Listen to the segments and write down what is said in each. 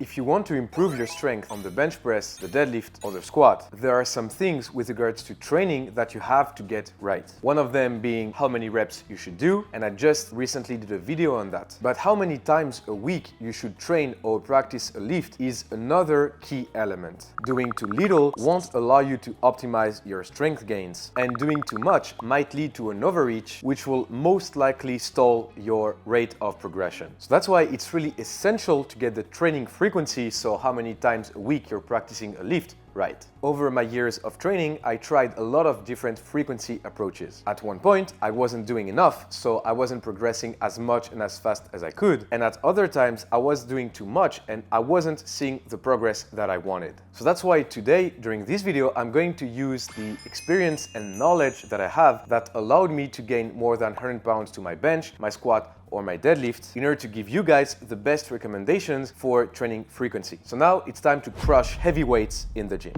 If you want to improve your strength on the bench press, the deadlift, or the squat, there are some things with regards to training that you have to get right. One of them being how many reps you should do, and I just recently did a video on that. But how many times a week you should train or practice a lift is another key element. Doing too little won't allow you to optimize your strength gains, and doing too much might lead to an overreach, which will most likely stall your rate of progression. So that's why it's really essential to get the training frequency, so how many times a week you're practicing a lift, right. Over my years of training, I tried a lot of different frequency approaches. At one point, I wasn't doing enough, so I wasn't progressing as much and as fast as I could. And at other times, I was doing too much and I wasn't seeing the progress that I wanted. So that's why today, during this video, I'm going to use the experience and knowledge that I have that allowed me to gain more than 100 pounds to my bench, my squat, or my deadlift in order to give you guys the best recommendations for training frequency. So now it's time to crush heavy weights in the gym.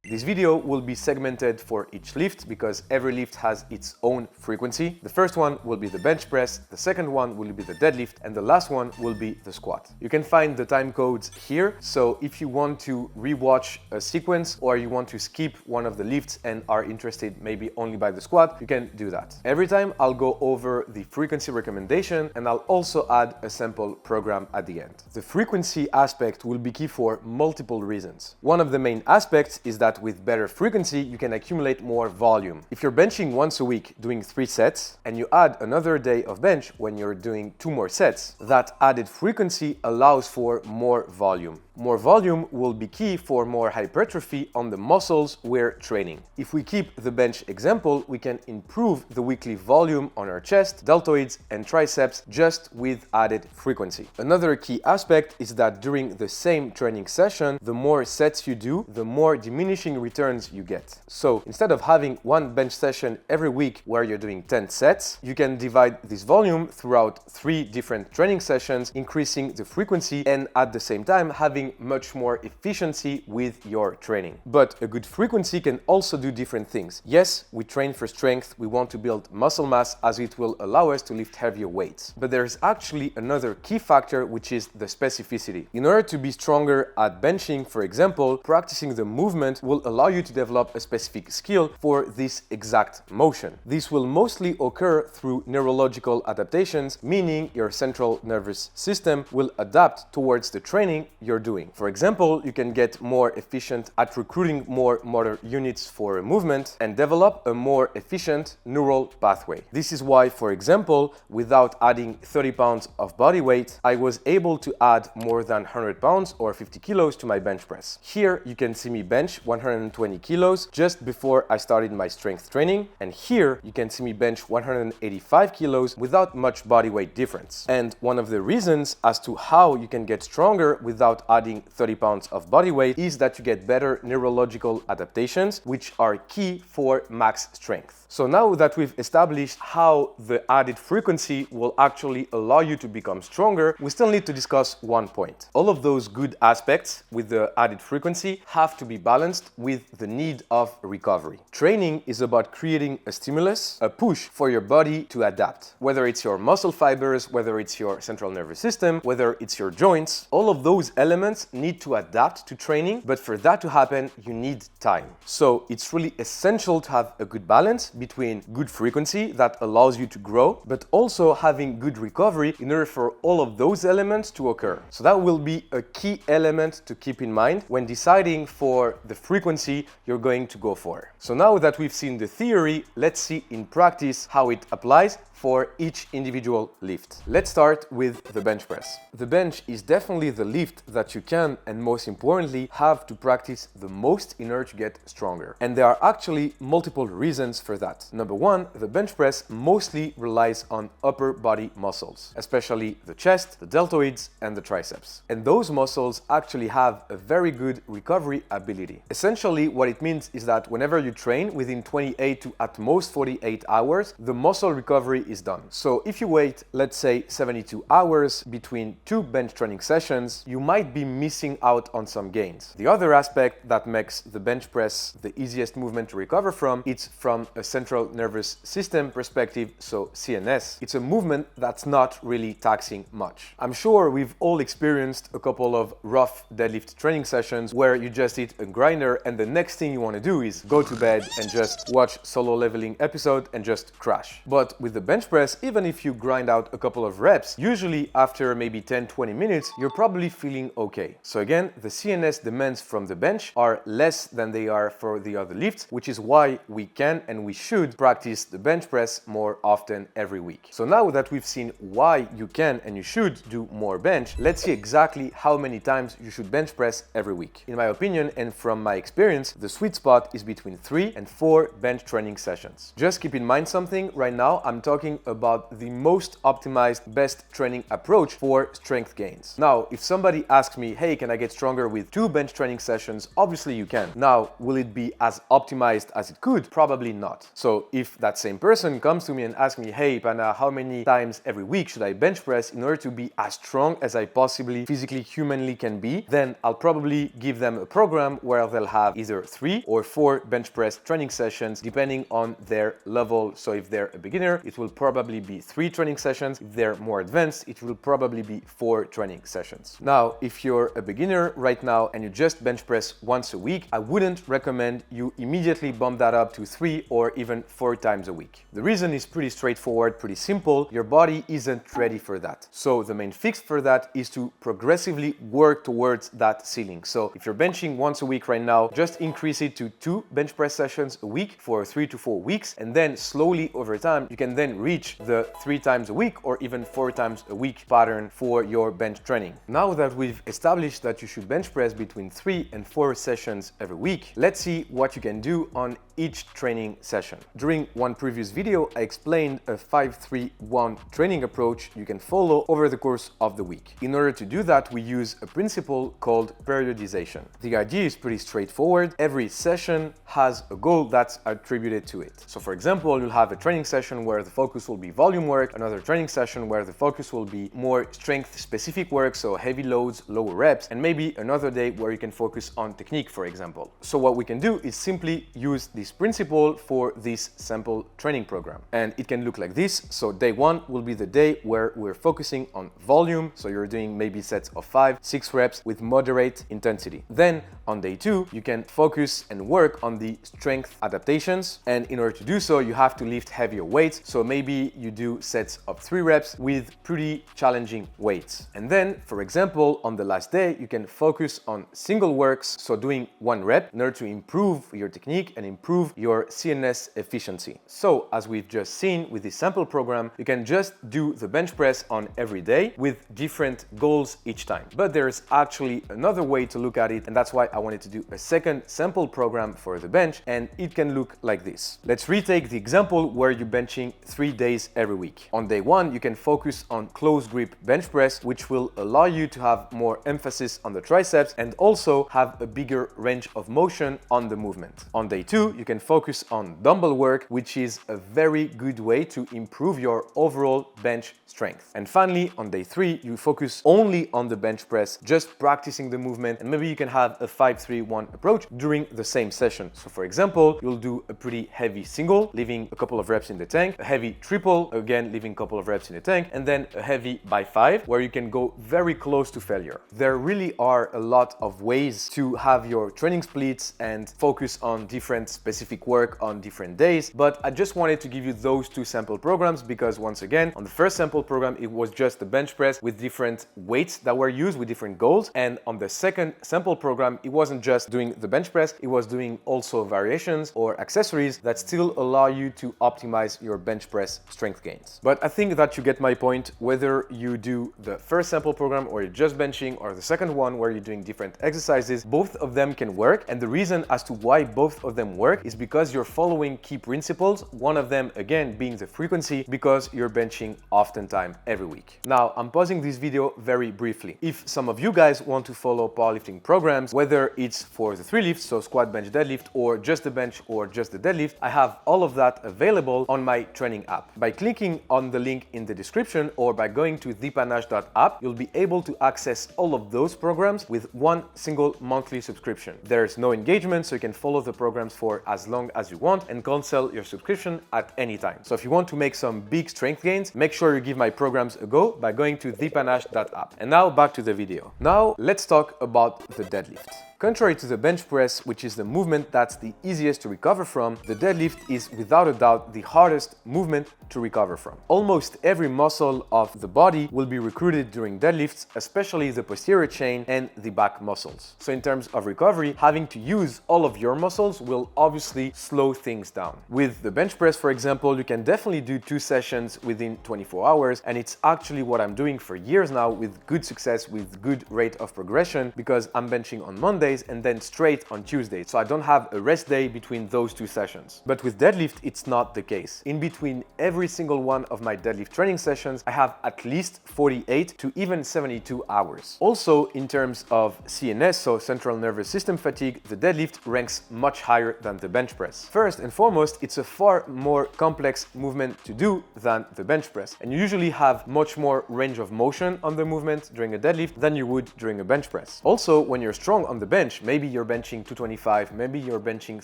This video will be segmented for each lift because every lift has its own frequency. The first one will be the bench press, the second one will be the deadlift, and the last one will be the squat. You can find the time codes here, so if you want to rewatch a sequence or you want to skip one of the lifts and are interested maybe only by the squat, you can do that. Every time I'll go over the frequency recommendation and I'll also add a sample program at the end. The frequency aspect will be key for multiple reasons. One of the main aspects is that with better frequency, you can accumulate more volume. If you're benching once a week doing 3 sets and you add another day of bench when you're doing 2 more sets, that added frequency allows for more volume. More volume will be key for more hypertrophy on the muscles we're training. If we keep the bench example, we can improve the weekly volume on our chest, deltoids, and triceps just with added frequency. Another key aspect is that during the same training session, the more sets you do, the more diminishing returns you get. So instead of having one bench session every week where you're doing 10 sets, you can divide this volume throughout 3 different training sessions, increasing the frequency and at the same time having much more efficiency with your training. But a good frequency can also do different things. Yes, we train for strength, we want to build muscle mass as it will allow us to lift heavier weights. But there's actually another key factor, which is the specificity. In order to be stronger at benching, for example, practicing the movement will allow you to develop a specific skill for this exact motion. This will mostly occur through neurological adaptations, meaning your central nervous system will adapt towards the training you're doing. For example, you can get more efficient at recruiting more motor units for a movement and develop a more efficient neural pathway. This is why, for example, without adding 30 pounds of body weight, I was able to add more than 100 pounds or 50 kilos to my bench press. Here you can see me bench 120 kilos just before I started my strength training, and here you can see me bench 185 kilos without much body weight difference. And one of the reasons as to how you can get stronger without adding 30 pounds of body weight is that you get better neurological adaptations, which are key for max strength. So now that we've established how the added frequency will actually allow you to become stronger, we still need to discuss one point. All of those good aspects with the added frequency have to be balanced with the need of recovery. Training is about creating a stimulus, a push for your body to adapt. Whether it's your muscle fibers, whether it's your central nervous system, whether it's your joints, all of those elements need to adapt to training, but for that to happen, you need time. So it's really essential to have a good balance between good frequency that allows you to grow, but also having good recovery in order for all of those elements to occur. So that will be a key element to keep in mind when deciding for the frequency you're going to go for. So now that we've seen the theory, let's see in practice how it applies for each individual lift. Let's start with the bench press. The bench is definitely the lift that you can, and most importantly, have to practice the most in order to get stronger. And there are actually multiple reasons for that. Number one, the bench press mostly relies on upper body muscles, especially the chest, the deltoids, and the triceps. And those muscles actually have a very good recovery ability. Essentially, Essentially, what it means is that whenever you train within 28 to at most 48 hours, the muscle recovery is done. So if you wait, let's say 72 hours between two bench training sessions, you might be missing out on some gains. The other aspect that makes the bench press the easiest movement to recover from, it's from a central nervous system perspective, so CNS. It's a movement that's not really taxing much. I'm sure we've all experienced a couple of rough deadlift training sessions where you just hit a grinder and the next thing you want to do is go to bed and just watch Solo Leveling episode and just crash. But with the bench press, even if you grind out a couple of reps, usually after maybe 10-20 minutes, you're probably feeling okay. So again, the CNS demands from the bench are less than they are for the other lifts, which is why we can and we should practice the bench press more often every week. So now that we've seen why you can and you should do more bench, let's see exactly how many times you should bench press every week. In my opinion and from my experience, the sweet spot is between 3 and 4 bench training sessions. Just keep in mind something, right now I'm talking about the most optimized best training approach for strength gains. Now, if somebody asks me, hey, can I get stronger with 2 bench training sessions? Obviously you can. Now, will it be as optimized as it could? Probably not. So if that same person comes to me and asks me, hey, Pana, how many times every week should I bench press in order to be as strong as I possibly physically, humanly can be? Then I'll probably give them a program where they'll have either 3 or 4 bench press training sessions depending on their level. So if they're a beginner, it will probably be 3 training sessions. If they're more advanced, it will probably be 4 training sessions. Now, if you're a beginner right now and you just bench press once a week, I wouldn't recommend you immediately bump that up to 3 or even 4 times a week. The reason is pretty straightforward, pretty simple. Your body isn't ready for that. So the main fix for that is to progressively work towards that ceiling. So if you're benching once a week right now, just increase it to 2 bench press sessions a week for 3 to 4 weeks, and then slowly over time you can then reach the 3 times a week or even 4 times a week pattern for your bench training. Now that we've established that you should bench press between 3 and 4 sessions every week, let's see what you can do on each training session. During one previous video, I explained a 5-3-1 training approach you can follow over the course of the week. In order to do that, we use a principle called periodization. The idea is pretty straightforward. Every session has a goal that's attributed to it. So for example, you'll have a training session where the focus will be volume work, another training session where the focus will be more strength specific work, so heavy loads, lower reps, and maybe another day where you can focus on technique, for example. So what we can do is simply use this principle for this sample training program. And it can look like this. So day 1 will be the day where we're focusing on volume. So you're doing maybe sets of 5-6 reps with moderate intensity. Then on day 2, you can focus and work on the strength adaptations. And in order to do so, you have to lift heavier weights. So maybe you do sets of 3 reps with pretty challenging weights. And then, for example, on the last day, you can focus on single works. So doing 1 rep in order to improve your technique and improve your CNS efficiency. So as we've just seen with this sample program, you can just do the bench press on every day with different goals each time. But there's actually another way to look at it, and that's why I wanted to do a second sample program for the bench, and it can look like this. Let's retake the example where you're benching 3 days every week. On day 1, you can focus on close grip bench press, which will allow you to have more emphasis on the triceps and also have a bigger range of motion on the movement. On day 2, you can focus on dumbbell work, which is a very good way to improve your overall bench strength. And finally, on day 3, you focus only on the bench press, just practicing the movement, and maybe you can have a 5-3-1 approach during the same session. So for example, you'll do a pretty heavy single, leaving a couple of reps in the tank, a heavy triple, again, leaving a couple of reps in the tank, and then a heavy by 5, where you can go very close to failure. There really are a lot of ways to have your training splits and focus on different specific work on different days, but I just wanted to give you those 2 sample programs because once again, on the first sample program, it was just the bench press with different weights that were used with different goals. And on the second sample program, it wasn't just doing the bench press, it was doing also variations or accessories that still allow you to optimize your bench press strength gains. But I think that you get my point, whether you do the first sample program or you're just benching or the second one where you're doing different exercises, both of them can work. And the reason as to why both of them work work is because you're following key principles, one of them again being the frequency, because you're benching oftentimes every week. Now, I'm pausing this video very briefly. If some of you guys want to follow powerlifting programs, whether it's for the 3 lifts, so squat, bench, deadlift, or just the bench or just the deadlift, I have all of that available on my training app. By clicking on the link in the description or by going to thepanash.app, you'll be able to access all of those programs with one single monthly subscription. There's no engagement, so you can follow the programs for as long as you want and cancel your subscription at any time. So if you want to make some big strength gains, make sure you give my programs a go by going to thepanash.app. And now back to the video. Now let's talk about the deadlift. Contrary to the bench press, which is the movement that's the easiest to recover from, the deadlift is without a doubt the hardest movement to recover from. Almost every muscle of the body will be recruited during deadlifts, especially the posterior chain and the back muscles. So in terms of recovery, having to use all of your muscles will obviously slow things down. With the bench press, for example, you can definitely do 2 sessions within 24 hours, and it's actually what I'm doing for years now with good success, with good rate of progression, because I'm benching on Monday and then straight on Tuesday. So I don't have a rest day between those 2 sessions. But with deadlift, it's not the case. In between every single one of my deadlift training sessions, I have at least 48 to even 72 hours. Also, in terms of CNS, so central nervous system fatigue, the deadlift ranks much higher than the bench press. First and foremost, it's a far more complex movement to do than the bench press. And you usually have much more range of motion on the movement during a deadlift than you would during a bench press. Also, when you're strong on the bench, maybe you're benching 225, maybe you're benching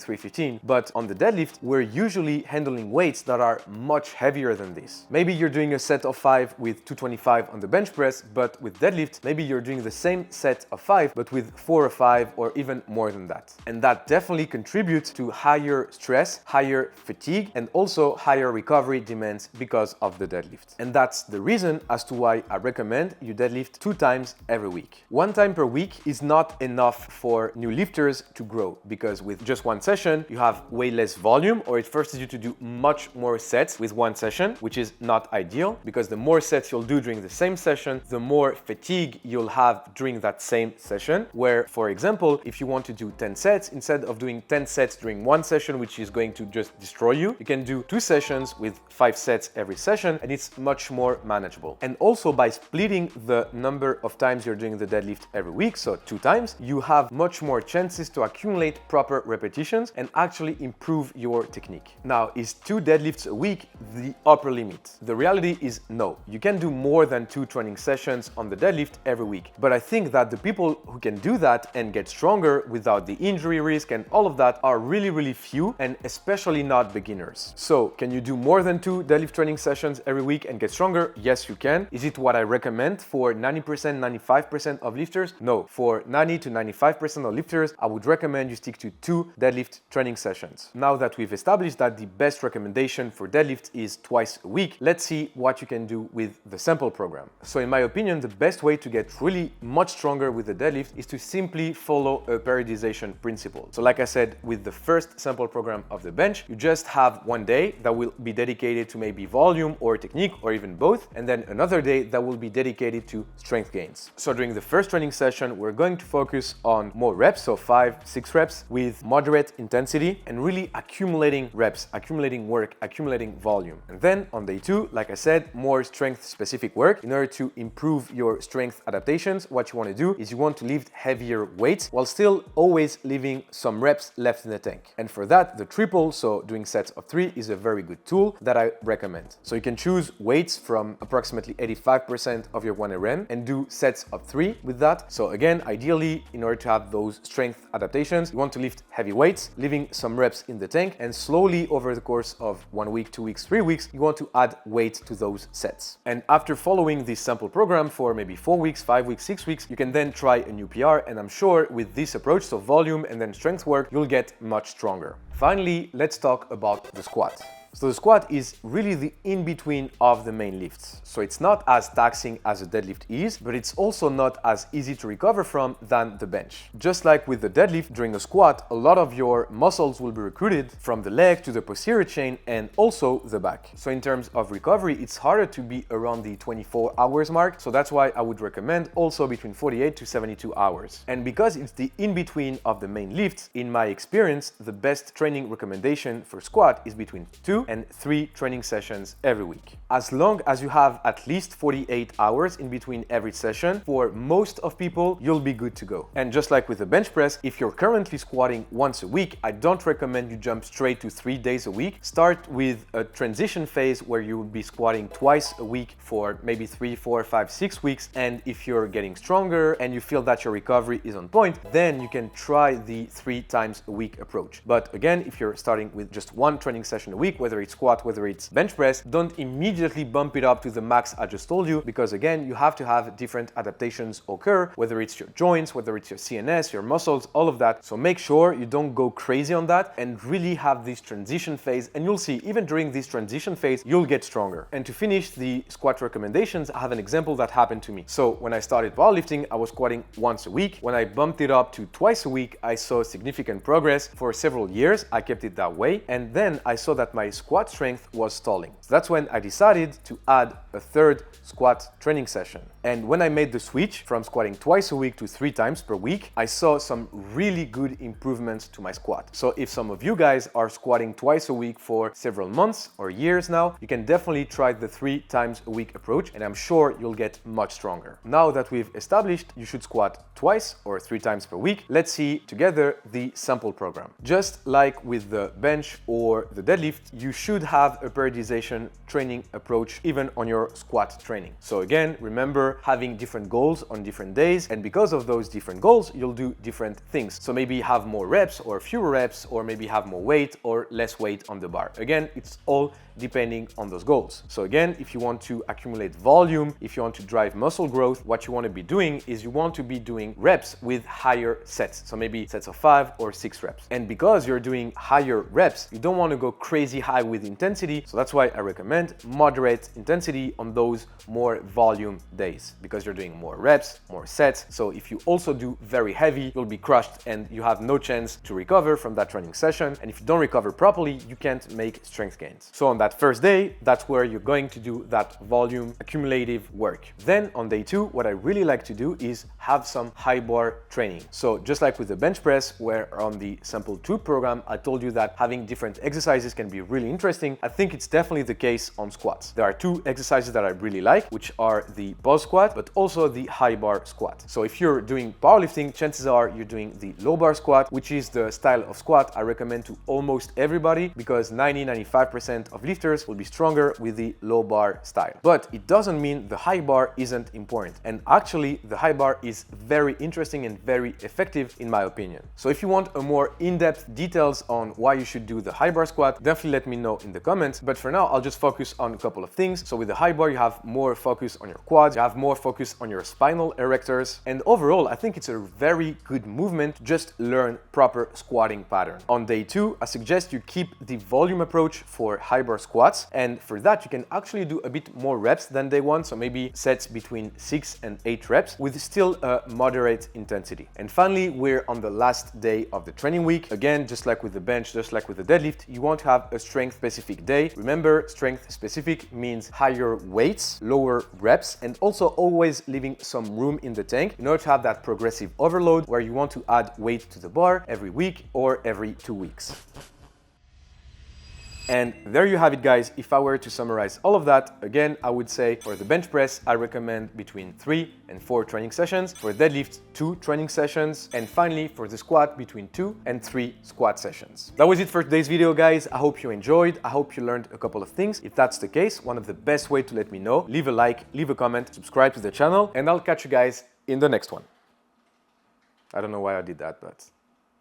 315, but on the deadlift, we're usually handling weights that are much heavier than this. Maybe you're doing a set of 5 with 225 on the bench press, but with deadlift, maybe you're doing the same set of 5, but with 4 or 5 or even more than that. And that definitely contributes to higher stress, higher fatigue, and also higher recovery demands because of the deadlift. And that's the reason as to why I recommend you deadlift 2 times every week. 1 time per week is not enough for new lifters to grow, because with just 1 session, you have way less volume, or it forces you to do much more sets with 1 session, which is not ideal, because the more sets you'll do during the same session, the more fatigue you'll have during that same session. Where, for example, if you want to do 10 sets, instead of doing 10 sets during 1 session, which is going to just destroy you, you can do 2 sessions with 5 sets every session, and it's much more manageable. And also by splitting the number of times you're doing the deadlift every week, so 2 times, you have much more chances to accumulate proper repetitions and actually improve your technique. Now, is 2 deadlifts a week the upper limit? The reality is no. You can do more than 2 training sessions on the deadlift every week. But I think that the people who can do that and get stronger without the injury risk and all of that are really, really few, and especially not beginners. So, can you do more than 2 deadlift training sessions every week and get stronger? Yes, you can. Is it what I recommend for 90%, 95% of lifters? No. For 90 to 95% of lifters, I would recommend you stick to 2 deadlift training sessions. Now that we've established that the best recommendation for deadlift is twice a week, let's see what you can do with the sample program. So in my opinion, the best way to get really much stronger with the deadlift is to simply follow a periodization principle. So like I said, with the first sample program of the bench, you just have 1 day that will be dedicated to maybe volume or technique or even both, and then another day that will be dedicated to strength gains. So during the first training session, we're going to focus on more reps, so 5, 6 reps with moderate intensity and really accumulating reps, accumulating work, accumulating volume. And then on day 2, like I said, more strength specific work. In order to improve your strength adaptations, what you want to do is you want to lift heavier weights while still always leaving some reps left in the tank. And for that, the triple, so doing sets of 3, is a very good tool that I recommend. So you can choose weights from approximately 85% of your 1RM and do sets of 3 with that. So again, ideally, in order to have those strength adaptations, you want to lift heavy weights, leaving some reps in the tank, and slowly over the course of 1 week, 2 weeks, 3 weeks, you want to add weight to those sets. And after following this sample program for maybe 4 weeks, 5 weeks, 6 weeks, you can then try a new PR, and I'm sure with this approach, so volume and then strength work, you'll get much stronger. Finally, let's talk about the squat. So the squat is really the in-between of the main lifts. So it's not as taxing as a deadlift is, but it's also not as easy to recover from than the bench. Just like with the deadlift, during a squat, a lot of your muscles will be recruited from the leg to the posterior chain and also the back. So in terms of recovery, it's harder to be around the 24 hours mark. So that's why I would recommend also between 48 to 72 hours. And because it's the in-between of the main lifts, in my experience, the best training recommendation for squat is between 2 and 3 training sessions every week. As long as you have at least 48 hours in between every session, for most of people, you'll be good to go. And just like with the bench press, if you're currently squatting once a week, I don't recommend you jump straight to 3 days a week. Start with a transition phase where you will be squatting twice a week for maybe 3, 4, 5, 6 weeks. And if you're getting stronger and you feel that your recovery is on point, then you can try the 3 times a week approach. But again, if you're starting with just one training session a week, whether it's squat, whether it's bench press, don't immediately bump it up to the max I just told you, because again, you have to have different adaptations occur, whether it's your joints, whether it's your CNS, your muscles, all of that. So make sure you don't go crazy on that and really have this transition phase. And you'll see, even during this transition phase, you'll get stronger. And to finish the squat recommendations, I have an example that happened to me. So when I started powerlifting, I was squatting once a week. When I bumped it up to twice a week, I saw significant progress. For several years, I kept it that way. And then I saw that my squat strength was stalling. So that's when I decided to add a third squat training session. And when I made the switch from squatting twice a week to 3 times per week, I saw some really good improvements to my squat. So if some of you guys are squatting twice a week for several months or years now, you can definitely try the 3 times a week approach, and I'm sure you'll get much stronger. Now that we've established you should squat twice or 3 times per week, let's see together the sample program. Just like with the bench or the deadlift, you should have a periodization training approach even on your squat training. So again, remember having different goals on different days, and because of those different goals, you'll do different things. So maybe have more reps or fewer reps, or maybe have more weight or less weight on the bar. Again, it's all depending on those goals. So again, if you want to accumulate volume, if you want to drive muscle growth, what you want to be doing is you want to be doing reps with higher sets. So maybe sets of 5 or 6 reps. And because you're doing higher reps, you don't want to go crazy high with intensity. So that's why I recommend moderate intensity on those more volume days, because you're doing more reps, more sets. So if you also do very heavy, you'll be crushed and you have no chance to recover from that training session. And if you don't recover properly, you can't make strength gains. So on that first day, that's where you're going to do that volume accumulative work. Then on day 2, what I really like to do is have some high bar training. So just like with the bench press, where on the sample 2 program, I told you that having different exercises can be really interesting. I think it's definitely the case on squats. There are 2 exercises that I really like, which are the pause squat, but also the high bar squat. So if you're doing powerlifting, chances are you're doing the low bar squat, which is the style of squat I recommend to almost everybody, because 90-95% of lifters will be stronger with the low bar style. But it doesn't mean the high bar isn't important. And actually, the high bar is very interesting and very effective in my opinion. So if you want a more in-depth details on why you should do the high bar squat, definitely let me know in the comments. But for now, I'll just focus on a couple of things. So with the high bar, you have more focus on your quads, you have more focus on your spinal erectors. And overall, I think it's a very good movement to just learn proper squatting pattern. On day 2, I suggest you keep the volume approach for high bar squats. And for that, you can actually do a bit more reps than day 1. So maybe sets between 6 and 8 reps with still a moderate intensity. And finally, we're on the last day of the training week. Again, just like with the bench, just like with the deadlift, you want to have a strength specific day. Remember, strength specific means higher weights, lower reps, and also always leaving some room in the tank in order to have that progressive overload where you want to add weight to the bar every week or every 2 weeks. And there you have it, guys. If I were to summarize all of that, again, I would say for the bench press, I recommend between 3 and 4 training sessions. For deadlift, 2 training sessions. And finally, for the squat, between 2 and 3 squat sessions. That was it for today's video, guys. I hope you enjoyed. I hope you learned a couple of things. If that's the case, one of the best ways to let me know, leave a like, leave a comment, subscribe to the channel, and I'll catch you guys in the next one. I don't know why I did that, but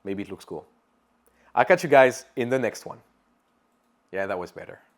maybe it looks cool. I'll catch you guys in the next one. Yeah, that was better.